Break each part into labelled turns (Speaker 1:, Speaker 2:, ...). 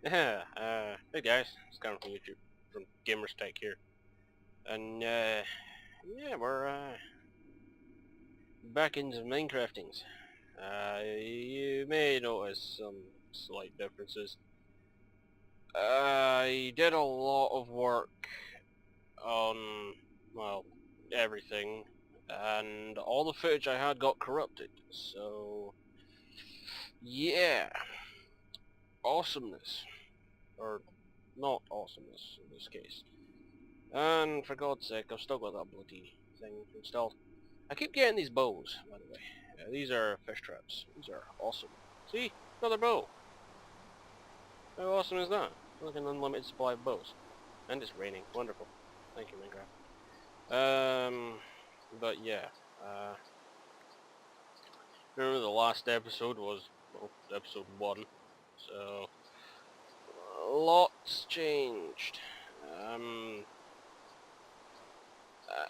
Speaker 1: Yeah, hey guys, it's Connor from YouTube, from Gamrztek here. And, yeah, we're, back into Minecraftings. You may notice some slight differences. I did a lot of work on, well, everything, and all the footage I had got corrupted, so, yeah, awesomeness. Or, not awesomeness, in this case. And for God's sake, I've still got that bloody thing installed. I keep getting these bows, by the way. These are fish traps. These are awesome. See? Another bow. How awesome is that? Like an unlimited supply of bows. And it's raining. Wonderful. Thank you, Minecraft. But yeah. Remember the last episode was, well, episode 1. So, lots changed.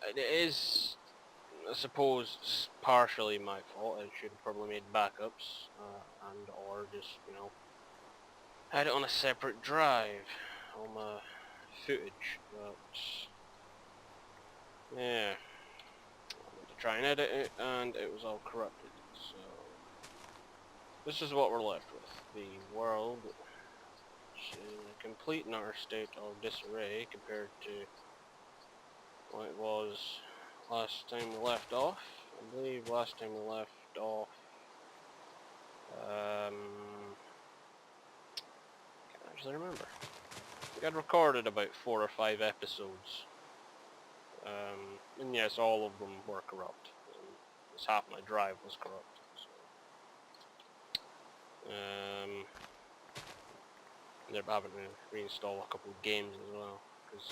Speaker 1: It is, I suppose, partially my fault. I should have probably made backups, and or just, had it on a separate drive, all my footage, but, yeah, I went to try and edit it, and it was all corrupted, so, this is what we're left with. The world is in a complete and utter state of disarray compared to what it was last time we left off. I believe last time we left off, can't actually remember. I think I'd recorded about 4 or 5 episodes. And yes, all of them were corrupt. Just half my drive was corrupt. So, they're having to reinstall a couple of games as well, because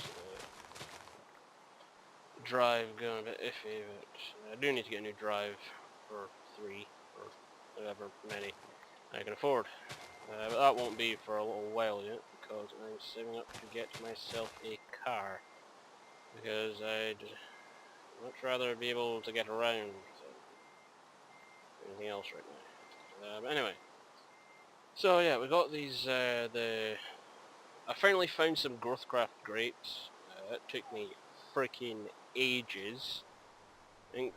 Speaker 1: drive going a bit iffy, but I do need to get a new drive for 3 or whatever many I can afford. But that won't be for a little while yet, because I'm saving up to get myself a car, because I'd much rather be able to get around than anything else right now. But anyway, so yeah, we got these, I finally found some Growthcraft grapes. It took me freaking ages. I think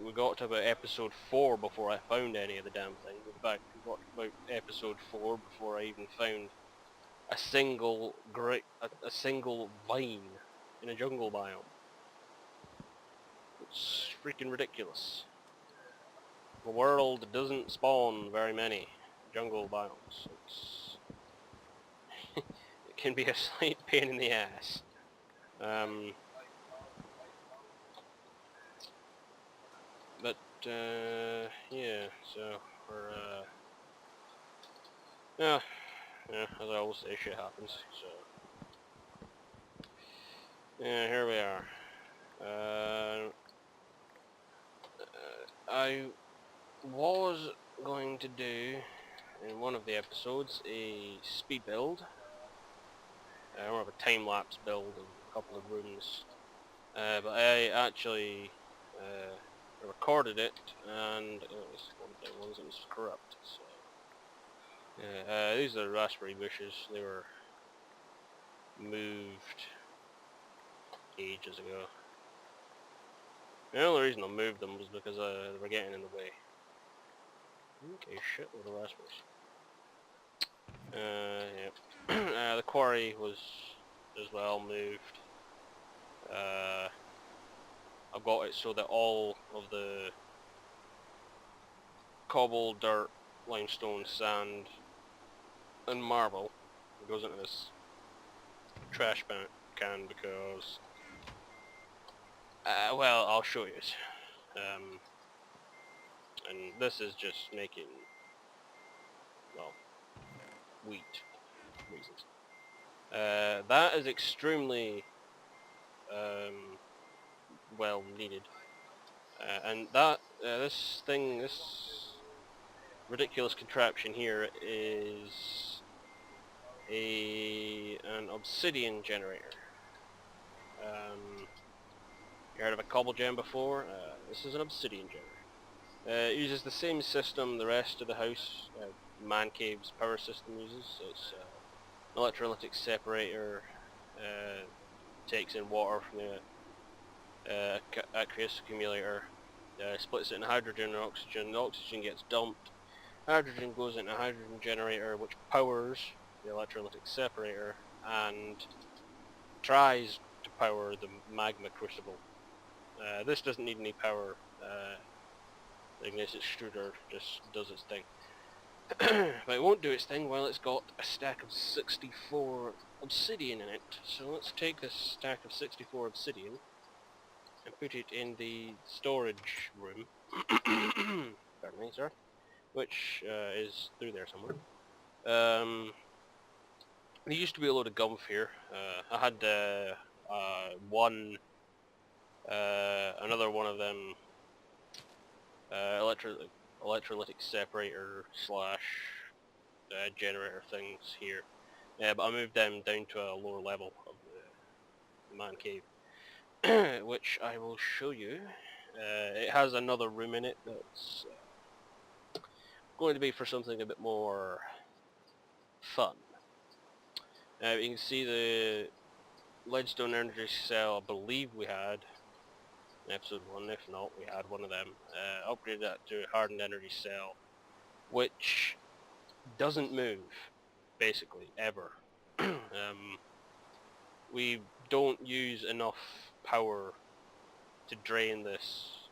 Speaker 1: we got to about episode 4 before I found any of the damn things. In fact, we got to about episode 4 before I even found a single a single vine in a jungle biome. It's freaking ridiculous. The world doesn't spawn very many jungle biomes. It can be a slight pain in the ass. But yeah, so we're yeah, as I always say, shit happens. So yeah, here we are. I was going to do in one of the episodes a speed build, more of a time-lapse build of a couple of rooms, but I actually recorded it, and it was one thing was it was corrupt. So yeah, these are raspberry bushes. They were moved ages ago. The only reason I moved them was because they were getting in the way. Okay, shit, with the raspberries. Yeah. The quarry was as well moved. I've got it so that all of the cobble, dirt, limestone, sand, and marble goes into this trash can because, well, I'll show you it. And this is just making, well, wheat reasons. That is extremely well needed, and that this ridiculous contraption here is an obsidian generator. You heard of a cobble gem before? This is an obsidian generator. It uses the same system the rest of the house, man cave's power system uses. So it's electrolytic separator takes in water from the aqueous accumulator, splits it in hydrogen and oxygen. The oxygen gets dumped. Hydrogen goes into a hydrogen generator, which powers the electrolytic separator and tries to power the magma crucible. This doesn't need any power. The ignition extruder just does its thing. But it won't do its thing while it's got a stack of 64 obsidian in it. So let's take this stack of 64 obsidian and put it in the storage room. Pardon me, sir. Which is through there somewhere. There used to be a load of gumf here. I had another one of them electrolytic separator slash generator things here. But I moved them down to a lower level of the man cave, which I will show you. It has another room in it that's going to be for something a bit more fun. You can see the leadstone energy cell I believe we had in episode 1, if not we had one of them. Upgraded that to a hardened energy cell, which doesn't move, basically, ever. We don't use enough power to drain this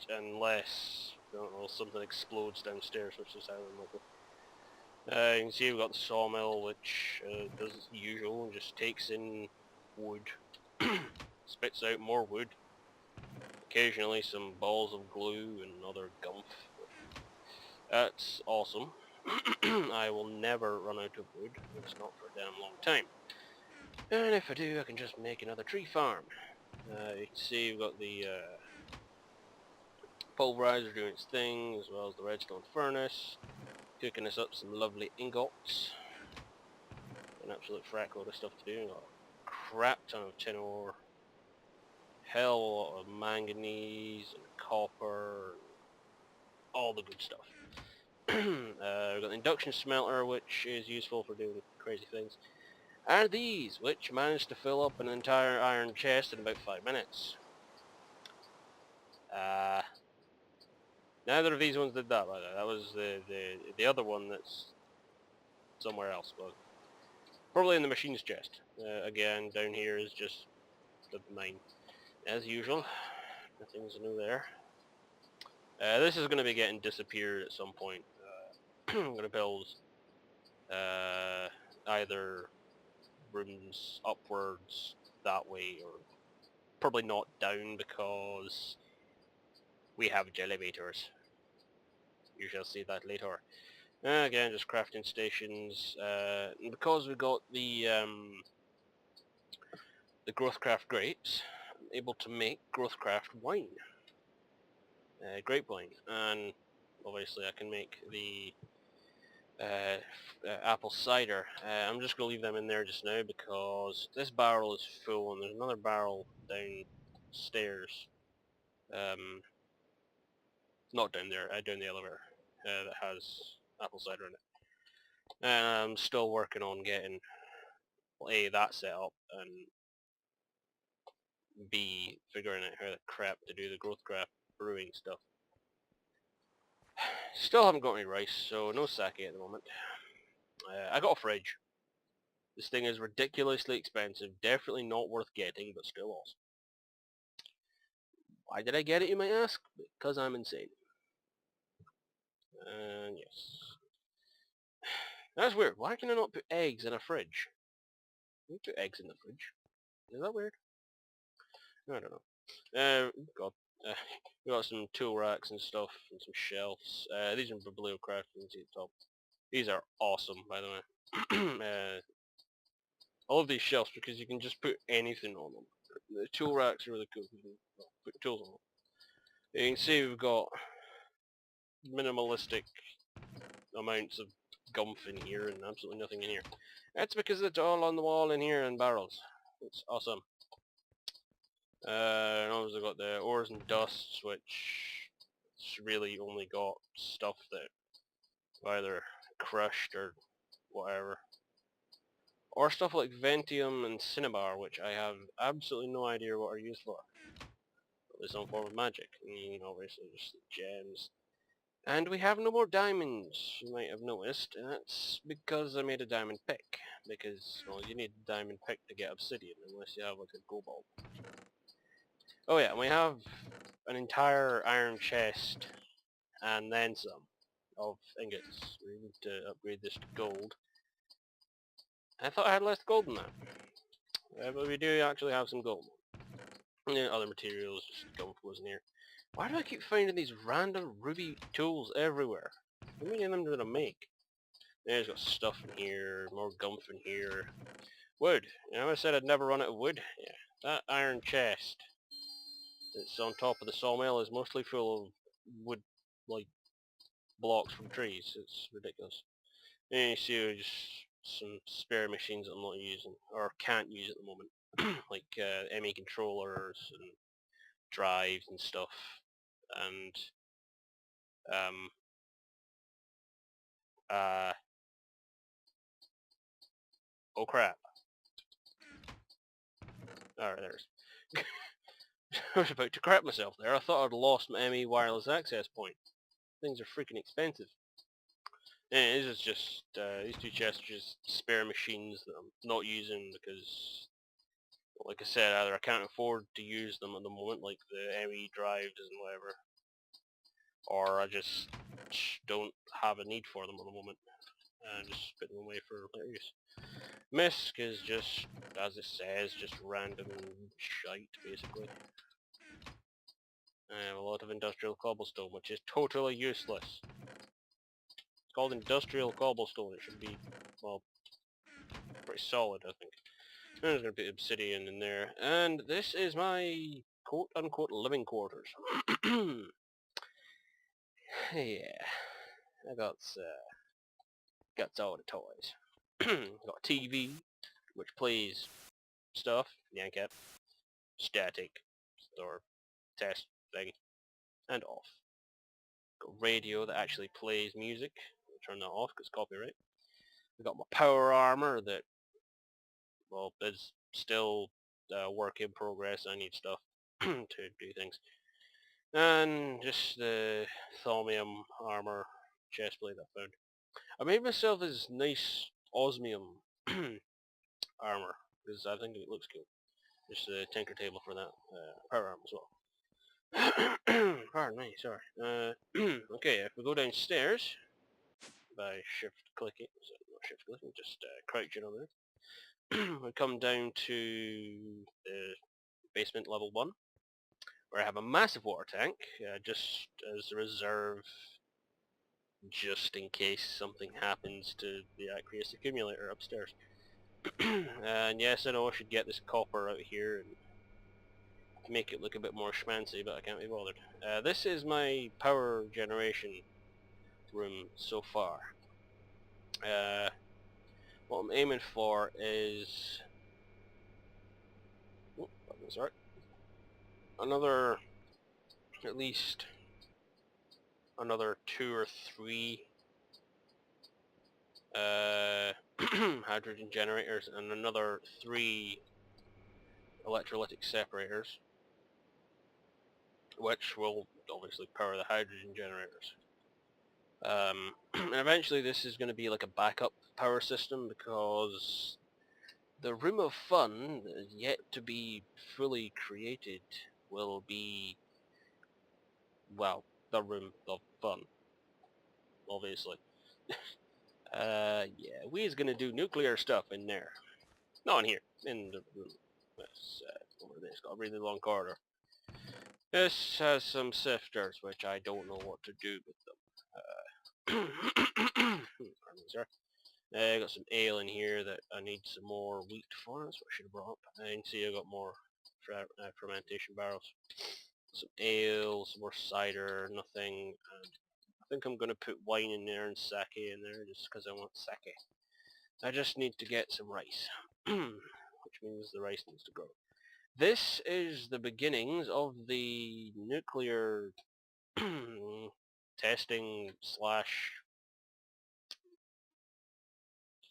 Speaker 1: unless, I don't know, something explodes downstairs, which is highly unlikely. You can see we've got the sawmill, which does its usual and just takes in wood, spits out more wood, occasionally some balls of glue and other gump. That's awesome. I will never run out of wood, it's not for a damn long time. And if I do, I can just make another tree farm. You can see we've got the pulverizer doing its thing, as well as the redstone furnace, cooking us up some lovely ingots. An absolute frack load of stuff to do. Got a crap ton of tin ore, hell of a lot of manganese and copper, and all the good stuff. We've got the induction smelter, which is useful for doing crazy things, and these, which managed to fill up an entire iron chest in about 5 minutes. Neither of these ones did that, by the way. That was the other one that's somewhere else, but probably in the machine's chest. Again, down here is just the mine, as usual. Nothing's new there. This is going to be getting disappeared at some point. I'm going to build either rooms upwards that way, or probably not down, because we have elevators. You shall see that later. Again, just crafting stations. And because we got the growthcraft grapes, I'm able to make growthcraft wine. Grape wine. And obviously I can make the apple cider. I'm just going to leave them in there just now because this barrel is full and there's another barrel downstairs. Not down there, down the elevator, that has apple cider in it. And I'm still working on getting A, that set up, and B, figuring out how the crap to do the growthcraft brewing stuff. Still haven't got any rice, so no sake at the moment. I got a fridge. This thing is ridiculously expensive, definitely not worth getting, but still awesome. Why did I get it, you might ask? Because I'm insane. And yes. That's weird. Why can I not put eggs in a fridge? Can you put eggs in the fridge? Is that weird? I don't know. God. We got some tool racks and stuff, and some shelves. These are bibliocraft ones at the top. These are awesome, by the way. I love these shelves because you can just put anything on them. The tool racks are really cool. You can put tools on them. You can see we've got minimalistic amounts of gump in here and absolutely nothing in here. That's because it's all on the wall in here in barrels. It's awesome. And obviously got the ores and dusts, which it's really only got stuff that either crushed or whatever. Or stuff like Ventium and Cinnabar, which I have absolutely no idea what are used for. At least some form of magic. Obviously just gems. And we have no more diamonds, you might have noticed, and that's because I made a diamond pick. Because, well, you need a diamond pick to get obsidian, unless you have like a cobalt. Oh yeah, and we have an entire iron chest, and then some, of ingots. We need to upgrade this to gold. I thought I had less gold than that. But we do actually have some gold. Yeah, other materials, just gold wasn't here. Why do I keep finding these random ruby tools everywhere? How many of them did I make? There's got stuff in here, more gumph in here. Wood. I said I'd never run out of wood. Yeah. That iron chest that's on top of the sawmill is mostly full of wood, like, blocks from trees. It's ridiculous. And you see just some spare machines that I'm not using, or can't use at the moment. Like ME controllers and drives and stuff. And, oh crap. Alright, there's... I was about to crap myself there. I thought I'd lost my ME wireless access point. Things are freaking expensive. And this is just, these two chests are just spare machines that I'm not using because, like I said, either I can't afford to use them at the moment, like the ME drives and whatever, or I just don't have a need for them at the moment. And just put them away for later use. Misc is just, as it says, just random shite, basically. I have a lot of industrial cobblestone, which is totally useless. It's called industrial cobblestone. It should be, well, pretty solid, I think. I'm just going to put obsidian in there. And this is my quote-unquote living quarters. Yeah. I got all the toys. Got a TV, which plays stuff, yank it, static, or test thing, and off. Got a radio that actually plays music. I'll turn that off because copyright. I got my power armor that, well, is still work in progress. I need stuff to do things. And just the thaumium armor chestplate I found. I made myself this nice osmium armor because I think it looks cool. Just a tinker table for that power armor as well. Pardon me, sorry. Okay, if we go downstairs by shift clicking, so not shift clicking, just crouching on there, we come down to the basement level 1, where I have a massive water tank, just as a reserve, just in case something happens to the aqueous accumulator upstairs. And yes, I know I should get this copper out here and make it look a bit more schmancy, but I can't be bothered. This is my power generation room so far. What I'm aiming for is... Oh, sorry. Another... At least... Another 2 or 3... hydrogen generators and another 3 electrolytic separators, which will obviously power the hydrogen generators. And eventually this is going to be like a backup power system because the Room of Fun that is yet to be fully created will be, well, the Room of Fun, obviously. Yeah, we is going to do nuclear stuff in there. Not in here, in the room. This, over there, it's got a really long corridor. This has some sifters, which I don't know what to do with them. Pardon me, sir. I got some ale in here that I need some more wheat for. That's what I should have brought up. I can see I got more fermentation barrels. Some ale, some more cider, nothing. And I think I'm going to put wine in there and sake in there just because I want sake. I just need to get some rice, which means the rice needs to grow. This is the beginnings of the nuclear testing slash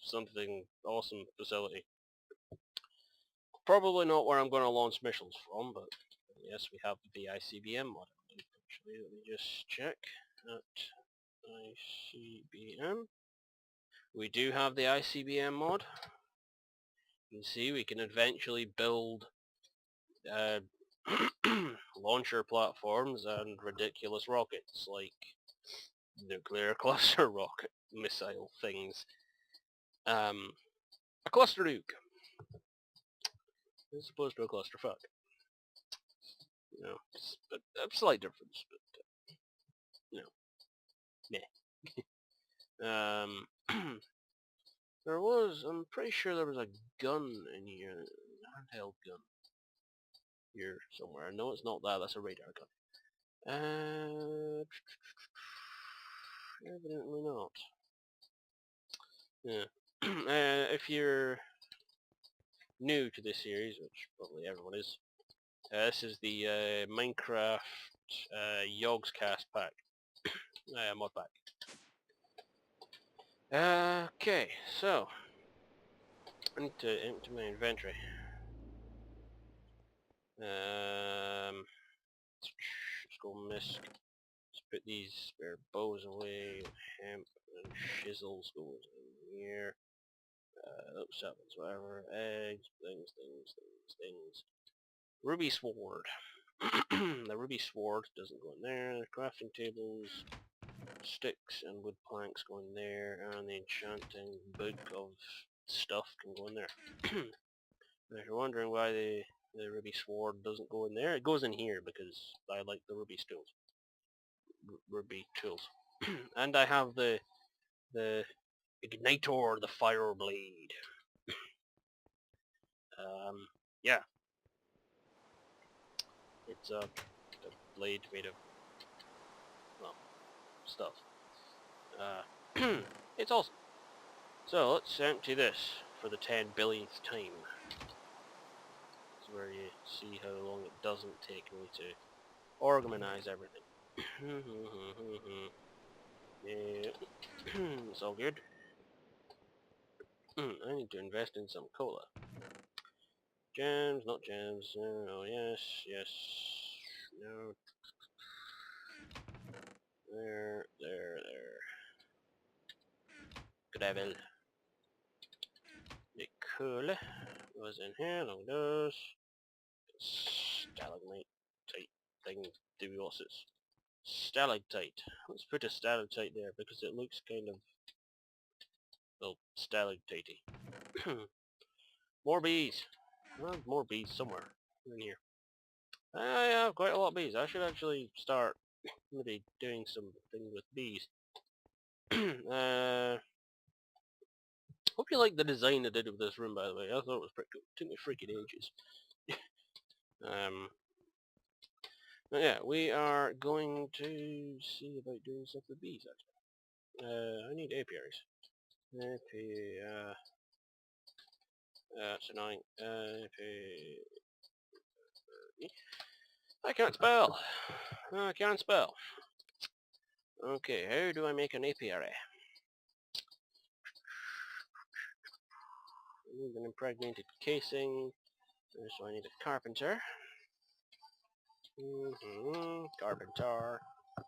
Speaker 1: something awesome facility. Probably not where I'm going to launch missiles from, but yes, we have the ICBM mod. Actually, let me just check at ICBM. We do have the ICBM mod. You can see we can eventually build launcher platforms and ridiculous rockets like nuclear cluster rocket missile things. A cluster nuke as opposed to a clusterfuck. You know, it's a slight difference, but you know, meh. I'm pretty sure there was a gun in here, an handheld gun here somewhere. No, it's not that. That's a radar gun. Evidently not. Yeah. If you're new to this series, which probably everyone is, this is the Minecraft yogscast pack, mod pack. Okay, so I need to empty my inventory. Let's go misc. Let's put these spare bows away. Hemp and shizzles goes in here. Sevens, whatever. Eggs, things. Ruby sword. The ruby sword doesn't go in there. Crafting tables, sticks and wood planks go in there, and the enchanting book of stuff can go in there. If you're wondering why the ruby sword doesn't go in there, it goes in here because I like the ruby tools. Ruby tools. And I have the igniter, the fire blade. Yeah. It's a blade made of, well, stuff. It's awesome. So let's empty this for the 10 billionth time. This is where you see how long it doesn't take me to organize everything. Yeah. It's all good. I need to invest in some cola. Gems, not gems. Oh, yes. No. There. Gravel. The coal was in here, long those. Stalagmite type thing. What's this? Stalactite. Let's put a stalactite there because it looks kind of, well, stalactitey. More bees. I have more bees somewhere in here. I have quite a lot of bees. I should actually start maybe doing something with bees. Hope you like the design I did of this room, by the way. I thought it was pretty cool. It took me freaking ages. But yeah, we are going to see about doing stuff with bees, actually. I need apiaries. That's annoying. I can't spell. I can't spell. Okay, how do I make an apiary? I need an impregnated casing. So I need a carpenter. Carpenter. I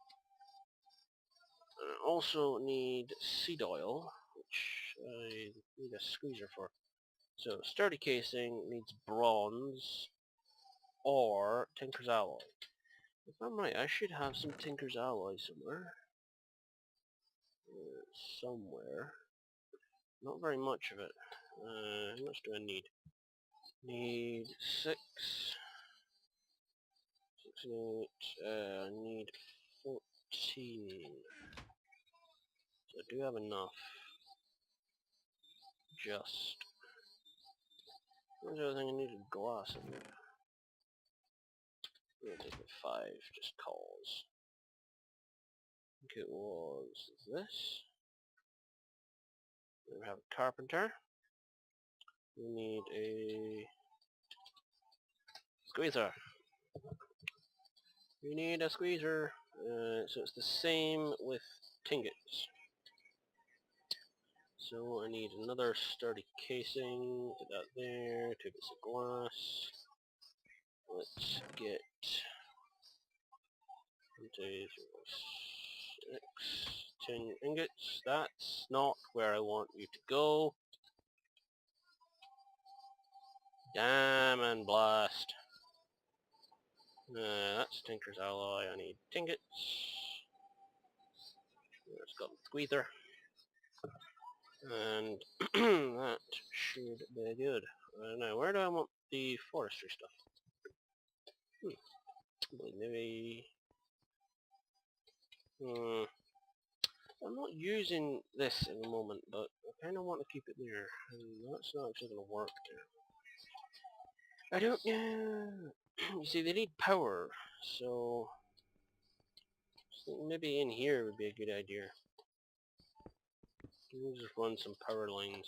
Speaker 1: also need seed oil, which I need a squeezer for. So sturdy casing needs bronze or Tinker's Alloy. If I'm right, I should have some Tinker's Alloy somewhere. Somewhere. Not very much of it. How much do I need? Need 6. 6 and 8. I need 14. So I do have enough. Just. Where's the other thing I needed? Glass in there. I'm gonna take the 5, just cause. I think it was this. Then we have a carpenter. We need a squeezer. We need a squeezer. So it's the same with tingots. So I need another sturdy casing, put that there, 2 bits of glass. Let's get 10 ingots. That's not where I want you to go. Damn and blast. That's Tinker's Ally. I need ingots. Let's go Squeezer. And that should be good. Now, where do I want the forestry stuff? Maybe... I'm not using this at the moment, but I kind of want to keep it there. And that's not actually going to work there. I don't know. You see, they need power, so maybe in here would be a good idea. We'll just run some power lines.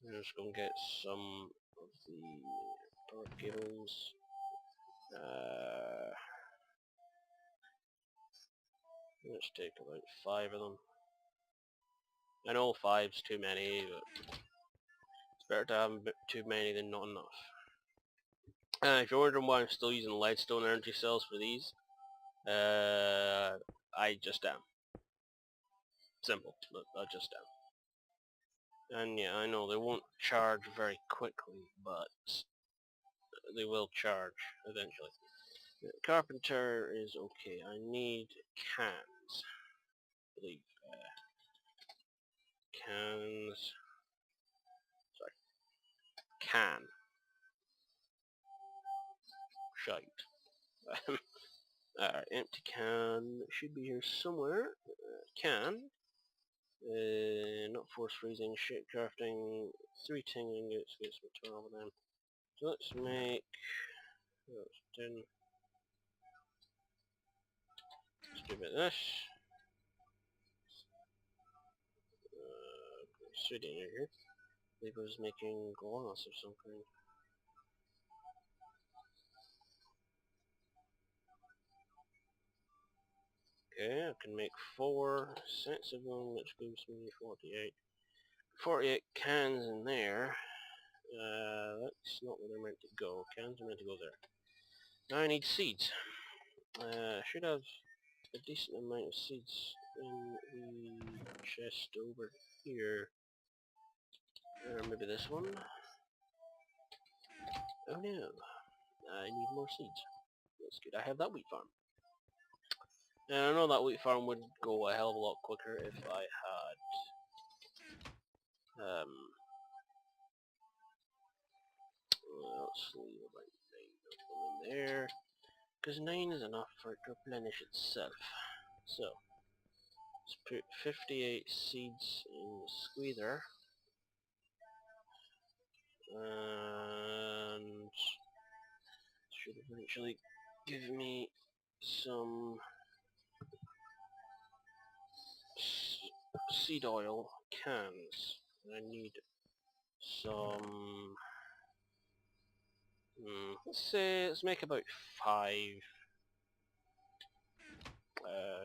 Speaker 1: I'm just going to get some of the power cables. Let's take about 5 of them. I know 5's too many, but it's better to have too many than not enough. If you're wondering why I'm still using leadstone energy cells for these, I just am. Simple, but I just am. And yeah, I know they won't charge very quickly, but they will charge eventually. Carpenter is okay. I need cans. I believe. Cans. Sorry. Can. Shite. Alright, empty can should be here somewhere. Can. Not force freezing, shape crafting, 3 tin ingots, get some 12 of them. So let's make 10. Let's do a bit of this. Sitting here. I believe I was making glass or something. Okay, I can make 4 sets of them, which gives me 48. 48 cans in there. That's not where they're meant to go. Cans are meant to go there. Now I need seeds. I should have a decent amount of seeds in the chest over here. Or maybe this one. Oh no. I need more seeds. That's good. I have that wheat farm. And I know that wheat farm would go a hell of a lot quicker if I had... well, let's leave about 9 of them in there. Because 9 is enough for it to replenish itself. So, let's put 58 seeds in the squeezer. And should eventually give me some seed oil cans. I need some... let's make about 5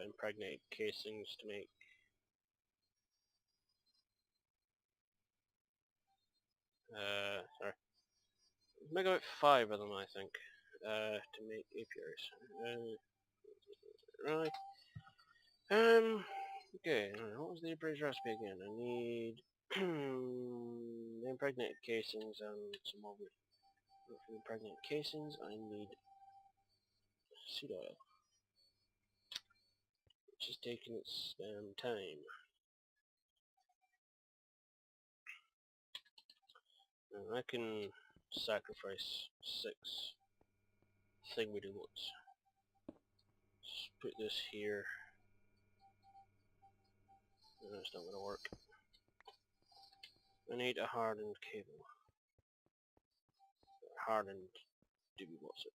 Speaker 1: impregnated casings to make... sorry. Let's make about 5 of them, I think, to make apiaries. Right. Okay, what was the apiaries recipe again? I need impregnated casings and some more wood. For the impregnated casings, I need seed oil, which is taking its time. I can sacrifice 6 thingamadoodles. Just put this here. That's not going to work. I need a hardened cable. Hardened doobie what's it?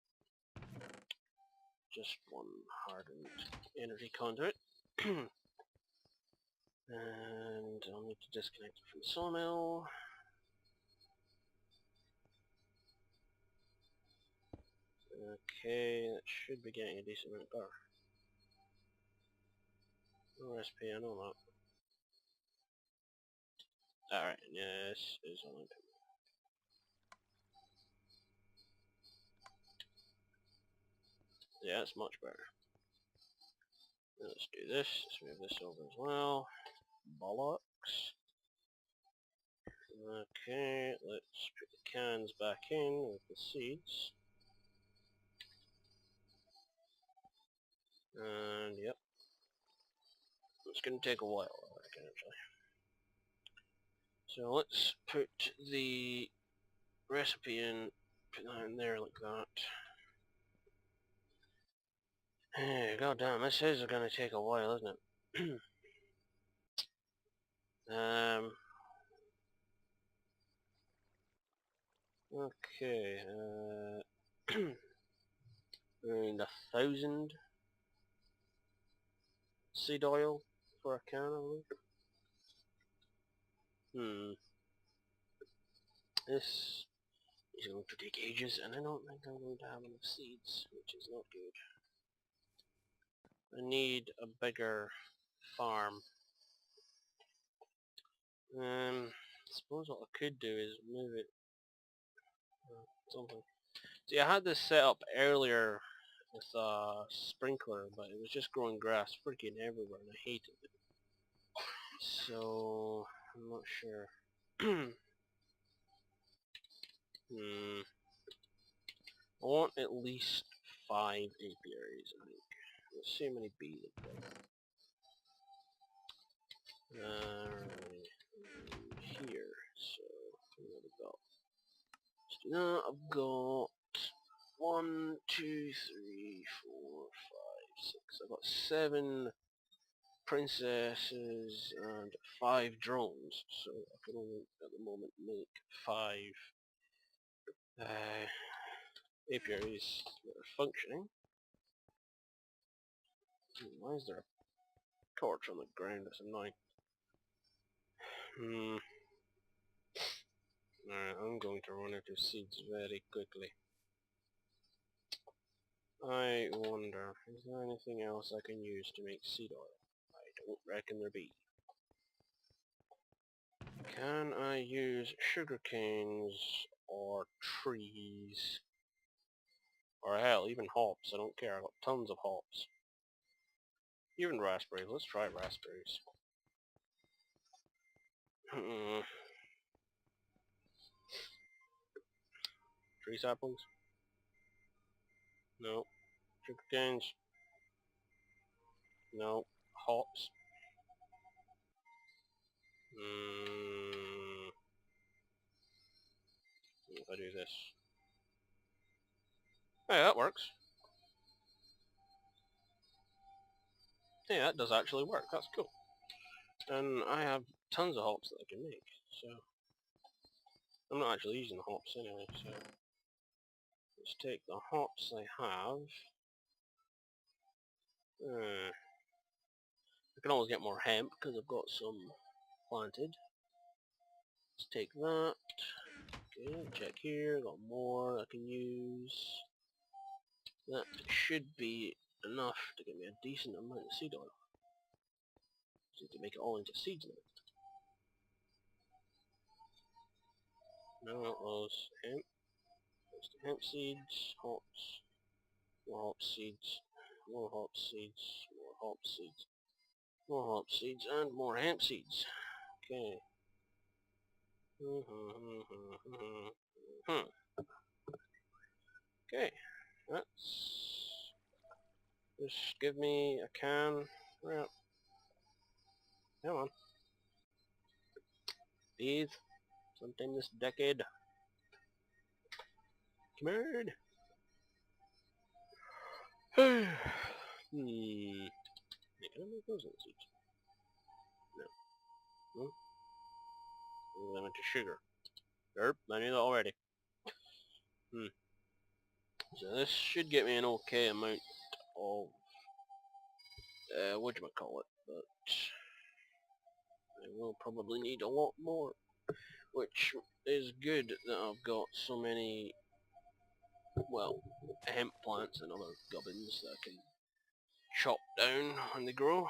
Speaker 1: Just one hardened energy conduit. And I'll need to disconnect it from the sawmill. Okay, that should be getting a decent amount of power. No recipe, I know that. Alright, yes, is only. Yeah, it's much better. Let's do this. Let's move this over as well. Bollocks. Okay, let's put the cans back in with the seeds. And yep. It's going to take a while, I reckon, actually. So let's put the recipe in, put that in there like that. Hey, god damn, this is going to take a while, isn't it? Okay, we're in 1,000 seed oil for a can, I believe. This is going to take ages, and I don't think I'm going to have enough seeds, which is not good. I need a bigger farm. I suppose what I could do is move it something. See, I had this set up earlier with a sprinkler, but it was just growing grass freaking everywhere, and I hated it. So I'm not sure. I want at least 5 apiaries, I think. Let's see how many bees I've got. Here, so what have I got? No, I've got 1, 2, 3, 4, 5, 6. I've got 7 princesses and 5 drones, so I can only at the moment make 5 apiaries that are functioning. Why is there a torch on the ground? That's annoying. Alright, I'm going to run out of seeds very quickly. I wonder, is there anything else I can use to make seed oil? I don't reckon there be. Can I use sugar canes or trees? Or hell, even hops, I don't care, I've got tons of hops. Even raspberries, let's try raspberries. Tree saplings? No. Sugar canes? No. Hops? If I do this. Hey, that works. Yeah, that does actually work, that's cool. And I have tons of hops that I can make, so... I'm not actually using the hops anyway, so... Let's take the hops I have. I can always get more hemp, because I've got some planted. Let's take that. Okay, check here, got more I can use. That should be enough to get me a decent amount of seed oil. Just need to make it all into seeds now. Now those hemp. There's the hemp seeds, hops, more hop seeds, more hop seeds, more hop seeds, more hop seeds, and more hemp seeds. Okay. Okay, that's... Just give me a can. Right. Come on. Bees. Sometime this decade. Come on. Can I make those in seeds? No. No? Limit to sugar. Derp, I knew that already. So this should get me an okay amount of whatchamacallit, but I will probably need a lot more, which is good that I've got so many, well, hemp plants and other gubbins that I can chop down when they grow.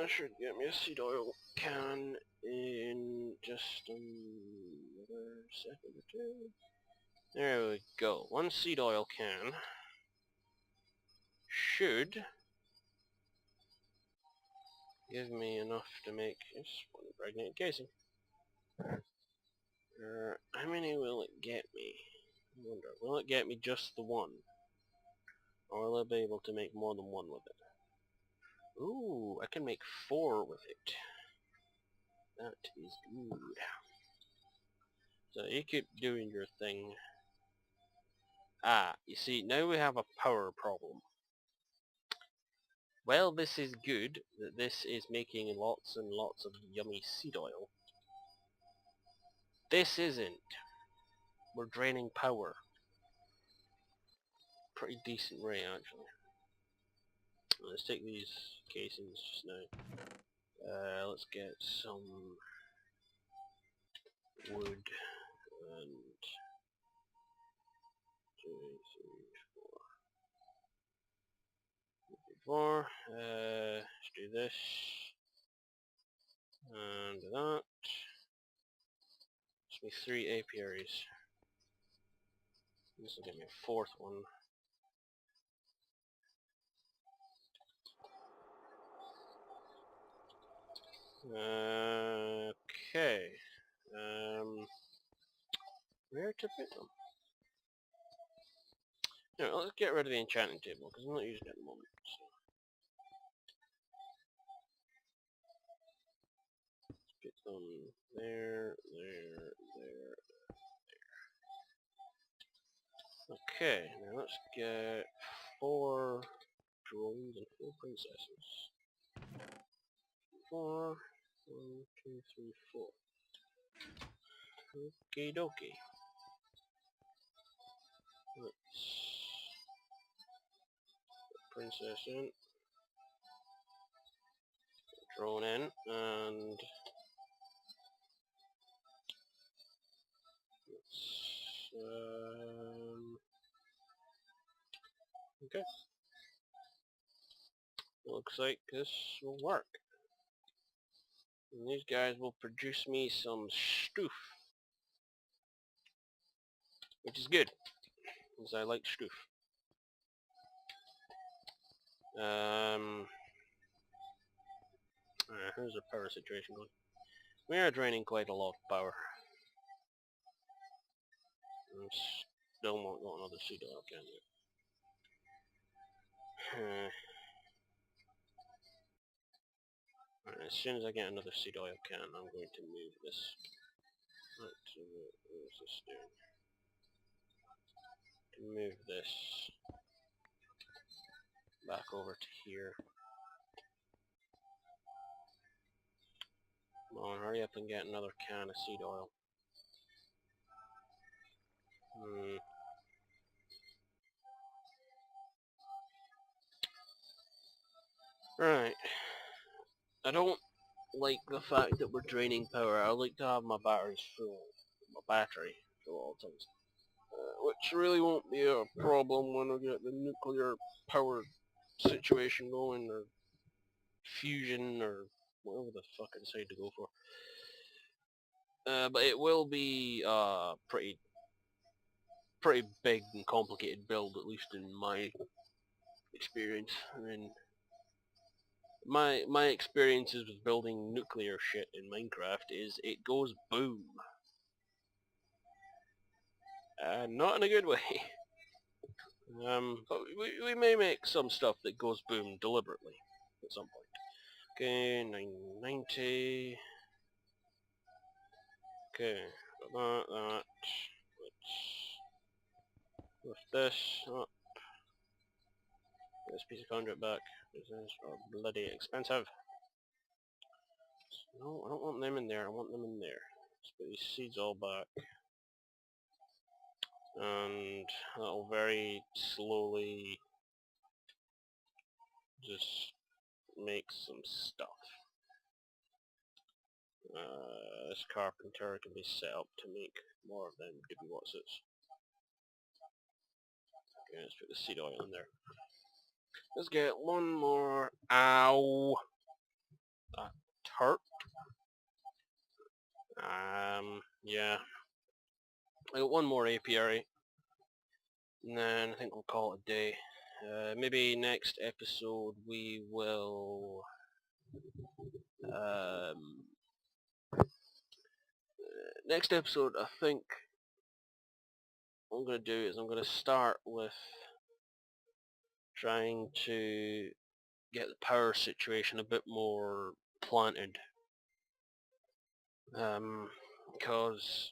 Speaker 1: Should get me a seed oil can in just another second or two. There we go. One seed oil can should give me enough to make one impregnated casing. How many will it get me? I wonder, will it get me just the one? Or will I be able to make more than one with it? Ooh, I can make 4 with it. That is good. So you keep doing your thing. Ah, you see, now we have a power problem. Well, this is good, that this is making lots and lots of yummy seed oil. This isn't. We're draining power. Pretty decent rate, actually. Let's take these casings just now. Let's get some wood and 2, 3, 4. Let's do this and that. Just me 3 apiaries. This will give me a 4th one. Okay. Where to put them? No, let's get rid of the enchanting table because I'm not using it at the moment. So get them there, there, there. Okay, now let's get 4 drones and 4 princesses. 4. 1, 2, 3, 4. Okie dokie. Let's put princess in, drone in, and let's okay. Looks like this will work. And these guys will produce me some stoof. Which is good, because I like stoof. Here's our power situation going. We are draining quite a lot of power. And still not got another seed oil can yet. Right, as soon as I get another seed oil can, I'm going to move this. Where's this doing? Move this back over to here. Come on, hurry up and get another can of seed oil. Right. I don't like the fact that we're draining power. I like to have my batteries full. My battery full all the time. Which really won't be a problem when we get the nuclear power situation going, or fusion, or whatever the fuck I decide to go for. But it will be pretty big and complicated build, at least in my experience. I mean, my experiences with building nuclear shit in Minecraft is it goes boom. Not in a good way. But we may make some stuff that goes boom deliberately at some point. Okay, 990. Okay, that. Let's lift this up. This piece of conduit back. These are bloody expensive. No, I don't want them in there. I want them in there. Let's put these seeds all back. And that'll very slowly just make some stuff. This carpenter can be set up to make more of them doobie watsits. Okay, let's put the seed oil in there. Let's get one more. Ow! Tart. Yeah. I got one more apiary, and then I think we'll call it a day. Maybe next episode we will next episode I think what I'm going to do is I'm going to start with trying to get the power situation a bit more planted. Because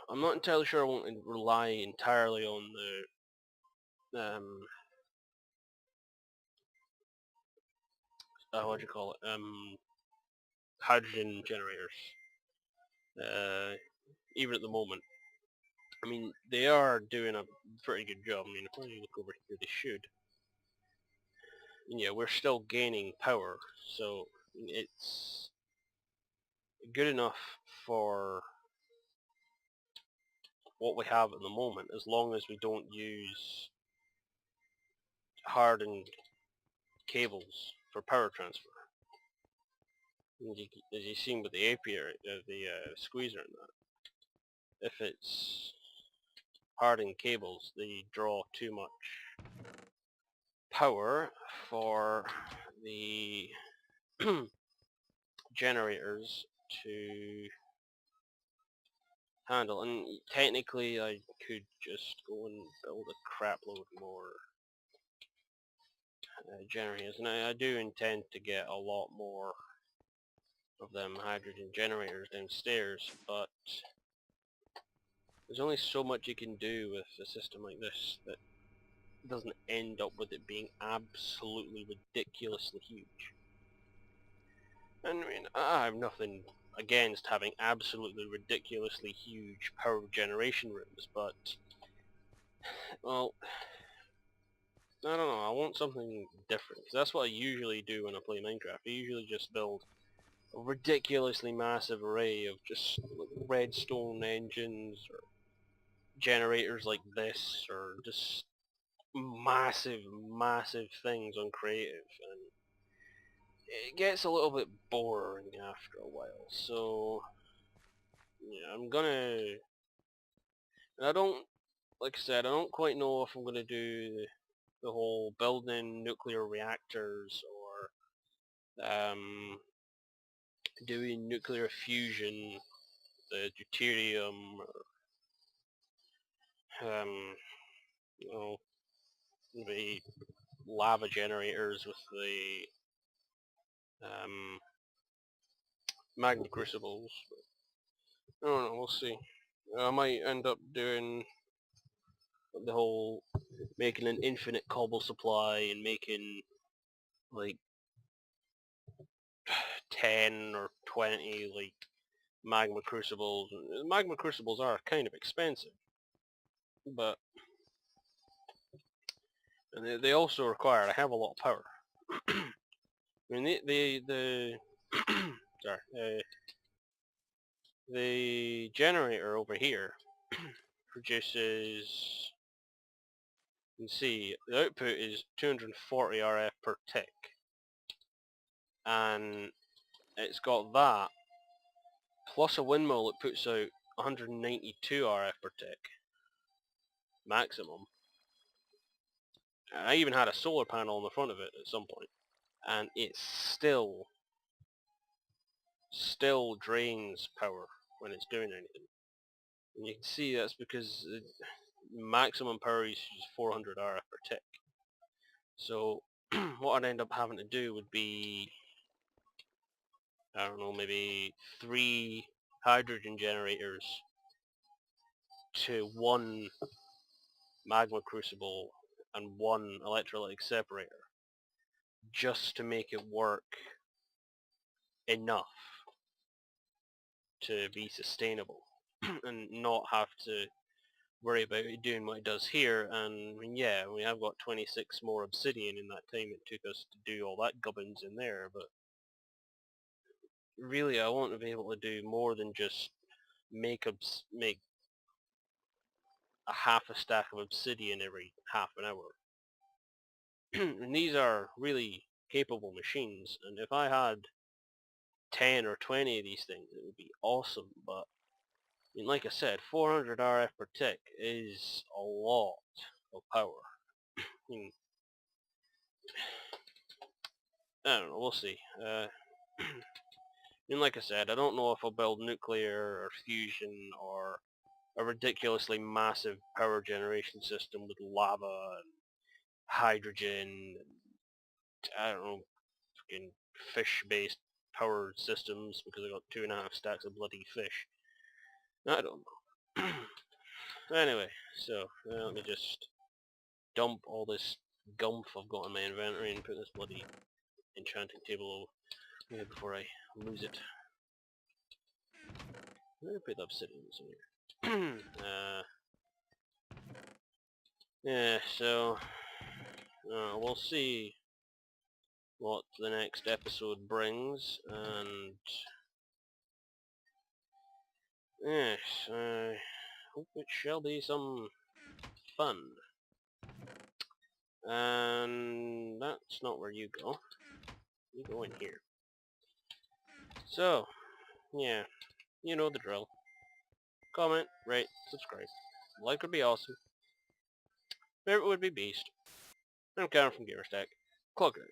Speaker 1: I'm not entirely sure I want to rely entirely on the what do you call it? Hydrogen generators. Even at the moment. I mean, they are doing a pretty good job. I mean, if you look over here, they should. And yeah, we're still gaining power, so it's good enough for what we have at the moment, as long as we don't use hardened cables for power transfer. As you've seen with the apiary, the squeezer and that, if it's hardened cables, they draw too much power for the generators to handle. And technically I could just go and build a crap load more generators, and I do intend to get a lot more of them hydrogen generators downstairs, but there's only so much you can do with a system like this that doesn't end up with it being absolutely ridiculously huge. And I mean, I have nothing against having absolutely ridiculously huge power generation rooms, but, well, I don't know, I want something different, because that's what I usually do when I play Minecraft. I usually just build a ridiculously massive array of just redstone engines, or generators like this, or just massive, massive things on creative, and it gets a little bit boring after a while, so yeah, I'm gonna, and I don't, like I said, I don't quite know if I'm gonna do the whole building nuclear reactors, or doing nuclear fusion, the deuterium, or you know, the lava generators with the magma crucibles. I don't know, we'll see. I might end up doing the whole making an infinite cobble supply and making like 10 or 20 like magma crucibles. Magma crucibles are kind of expensive, but and they also require a hell of a lot of power. I mean, the sorry, the generator over here produces, you can see, the output is 240 RF per tick, and it's got that, plus a windmill that puts out 192 RF per tick, maximum. And I even had a solar panel on the front of it at some point, and it still drains power when it's doing anything. And you can see that's because the maximum power usage is 400 RF per tick. So what I'd end up having to do would be, I don't know, maybe 3 hydrogen generators to 1 magma crucible and 1 electrolytic separator, just to make it work enough to be sustainable and not have to worry about it doing what it does here. And I mean, yeah, we have got 26 more obsidian in that time it took us to do all that gubbins in there, but really I want to be able to do more than just make a half a stack of obsidian every half an hour. And these are really capable machines, and if I had 10 or 20 of these things, it would be awesome, but I mean, like I said, 400 RF per tick is a lot of power. I mean, I don't know, we'll see. I mean, like I said, I don't know if I'll build nuclear or fusion or a ridiculously massive power generation system with lava and hydrogen and, I don't know, fucking fish-based power systems because I got 2.5 stacks of bloody fish. I don't know. Anyway, so let me just dump all this gump I've got in my inventory and put this bloody enchanting table away before I lose it. I'm gonna put the obsidians in here. Yeah, so we'll see what the next episode brings, and yes, I hope it shall be some fun. And that's not where you go. You go in here. So, yeah, you know the drill. Comment, rate, subscribe. Like would be awesome. Favorite would be Beast. I'm Connor from Gamrztek. Cloak out.